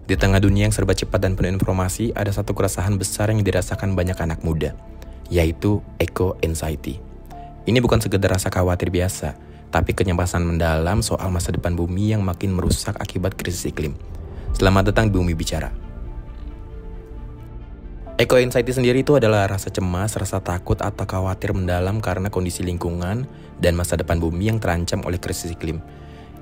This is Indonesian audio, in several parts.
Di tengah dunia yang serba cepat dan penuh informasi, ada satu keresahan besar yang dirasakan banyak anak muda, yaitu eco-anxiety. Ini bukan sekedar rasa khawatir biasa, tapi kecemasan mendalam soal masa depan bumi yang makin merusak akibat krisis iklim. Selamat datang di Bumi Bicara. Eco-anxiety sendiri itu adalah rasa cemas, rasa takut atau khawatir mendalam karena kondisi lingkungan dan masa depan bumi yang terancam oleh krisis iklim.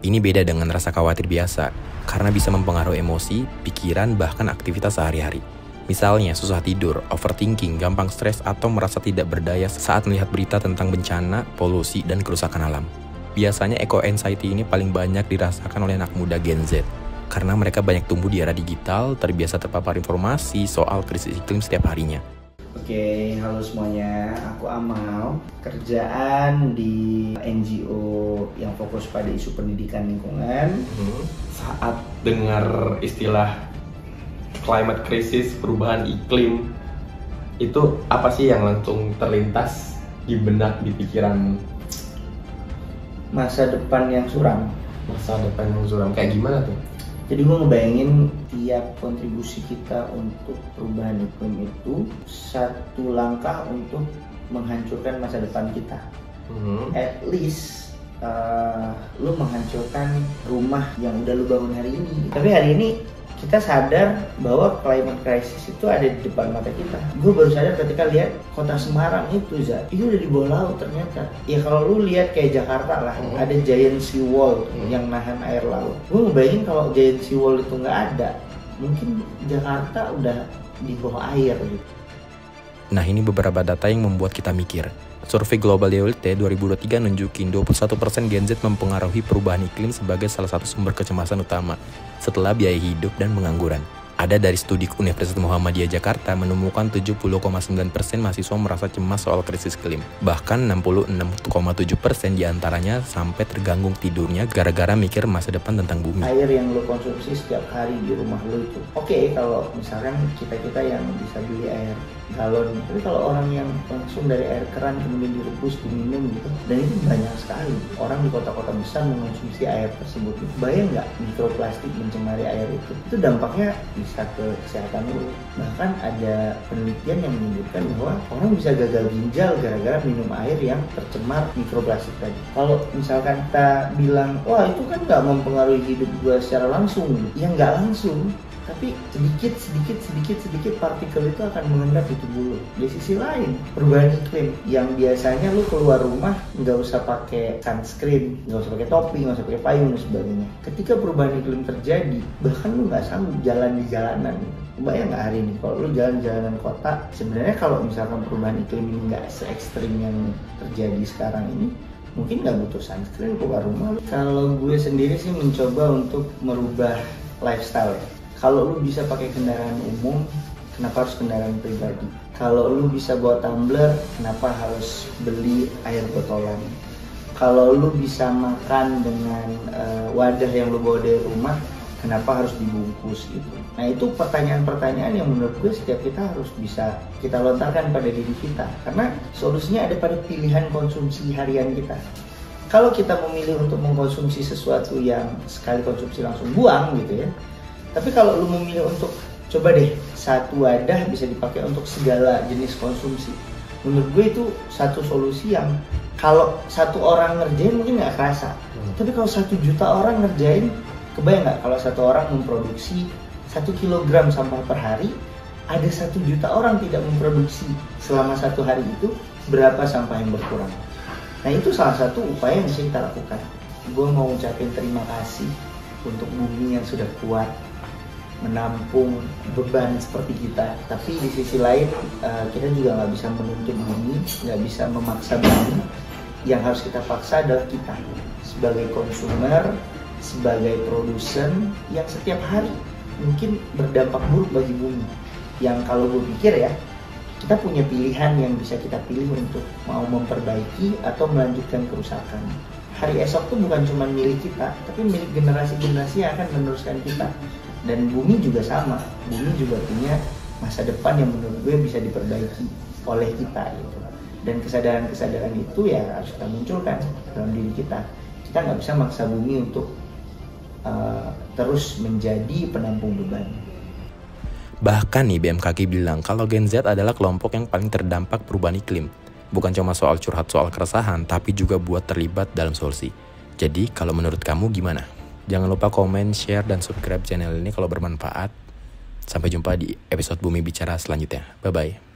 Ini beda dengan rasa khawatir biasa, karena bisa mempengaruhi emosi, pikiran, bahkan aktivitas sehari-hari. Misalnya, susah tidur, overthinking, gampang stres, atau merasa tidak berdaya saat melihat berita tentang bencana, polusi, dan kerusakan alam. Biasanya eco-anxiety ini paling banyak dirasakan oleh anak muda Gen Z, karena mereka banyak tumbuh di era digital, terbiasa terpapar informasi soal krisis iklim setiap harinya. Oke, halo semuanya, aku Amal, kerjaan di NGO yang fokus pada isu pendidikan lingkungan. Saat dengar istilah climate crisis, perubahan iklim, itu apa sih yang langsung terlintas di benak, di pikiran? Masa depan yang suram. Masa depan yang suram, kayak gimana tuh? Jadi gue ngebayangin tiap kontribusi kita untuk perubahan iklim itu satu langkah untuk menghancurkan masa depan kita. At least lu menghancurkan rumah yang udah lu bangun hari ini. Tapi hari ini kita sadar bahwa climate crisis itu ada di depan mata kita. Gue baru sadar ketika lihat kota Semarang itu udah di bawah laut ternyata. Ya kalau lu lihat kayak Jakarta lah, ada giant sea wall yang nahan air laut. Gue ngebayangin kalau giant sea wall itu nggak ada, mungkin Jakarta udah di bawah air gitu. Nah, ini beberapa data yang membuat kita mikir. Survei Global DLT 2023 nunjukin 21% Gen Z mempengaruhi perubahan iklim sebagai salah satu sumber kecemasan utama setelah biaya hidup dan pengangguran. Ada dari studi Universitas Muhammadiyah Jakarta menemukan 70,9% mahasiswa merasa cemas soal krisis iklim. Bahkan 66,7% diantaranya sampai terganggu tidurnya gara-gara mikir masa depan tentang bumi. Air yang lo konsumsi setiap hari di rumah lo itu. Oke, kalau misalkan kita yang bisa beli air galon, tapi kalau orang yang langsung dari air keran kemudian direbus, diminum gitu, dan itu banyak sekali. Orang di kota-kota besar mengonsumsi air tersebut. Bayang nggak mikroplastik mencemari air itu? Itu dampaknya bisa ke kesehatan lu. Bahkan ada penelitian yang menyebutkan bahwa orang bisa gagal ginjal gara-gara minum air yang tercemar mikroplastik tadi. Kalau misalkan kita bilang, wah itu kan nggak mempengaruhi hidup gua secara langsung, ya nggak langsung, tapi sedikit partikel itu akan mengendap di tubuh lo. Di sisi lain, perubahan iklim yang biasanya lo keluar rumah nggak usah pakai sunscreen, nggak usah pakai topi, nggak usah pakai payung dan sebagainya. Ketika perubahan iklim terjadi, bahkan lo nggak sanggup jalan di jalanan. Bayang nggak hari ini kalau lo jalan jalanan kota, sebenarnya kalau misalkan perubahan iklim ini nggak se ekstrim yang terjadi sekarang ini, mungkin nggak butuh sunscreen keluar rumah. Kalau gue sendiri sih mencoba untuk merubah lifestyle ya. Kalau lu bisa pakai kendaraan umum, kenapa harus kendaraan pribadi? Kalau lu bisa bawa tumbler, kenapa harus beli air botolan? Kalau lu bisa makan dengan wadah yang lu bawa dari rumah, kenapa harus dibungkus gitu? Nah itu pertanyaan-pertanyaan yang menurut gue setiap kita harus bisa kita lontarkan pada diri kita. Karena solusinya ada pada pilihan konsumsi harian kita. Kalau kita memilih untuk mengkonsumsi sesuatu yang sekali konsumsi langsung buang gitu ya, tapi kalau lu memilih untuk coba deh satu wadah bisa dipakai untuk segala jenis konsumsi, menurut gue itu satu solusi yang kalau satu orang ngerjain mungkin nggak kerasa, tapi kalau 1 juta orang ngerjain, kebayang nggak kalau satu orang memproduksi 1 kilogram sampah per hari, ada 1 juta orang tidak memproduksi selama 1 hari itu, berapa sampah yang berkurang? Nah itu salah satu upaya yang bisa kita lakukan. Gue mau ucapin terima kasih untuk bumi yang sudah kuat menampung beban seperti kita, tapi di sisi lain kita juga nggak bisa menuntut bumi, nggak bisa memaksa bumi. Yang harus kita paksa adalah kita sebagai konsumer, sebagai produsen yang setiap hari mungkin berdampak buruk bagi bumi. Yang kalau gue pikir ya, kita punya pilihan yang bisa kita pilih untuk mau memperbaiki atau melanjutkan kerusakan. Hari esok tuh bukan cuma milik kita, tapi milik generasi-generasi yang akan meneruskan kita. Dan bumi juga sama, bumi juga punya masa depan yang menurut gue bisa diperbaiki oleh kita gitu. Dan kesadaran-kesadaran itu ya harus kita munculkan dalam diri kita. Kita nggak bisa maksa bumi untuk terus menjadi penampung beban. Bahkan nih BMKG bilang kalau Gen Z adalah kelompok yang paling terdampak perubahan iklim. Bukan cuma soal curhat soal keresahan, tapi juga buat terlibat dalam solusi. Jadi kalau menurut kamu gimana? Jangan lupa komen, share, dan subscribe channel ini kalau bermanfaat. Sampai jumpa di episode Bumi Bicara selanjutnya. Bye-bye.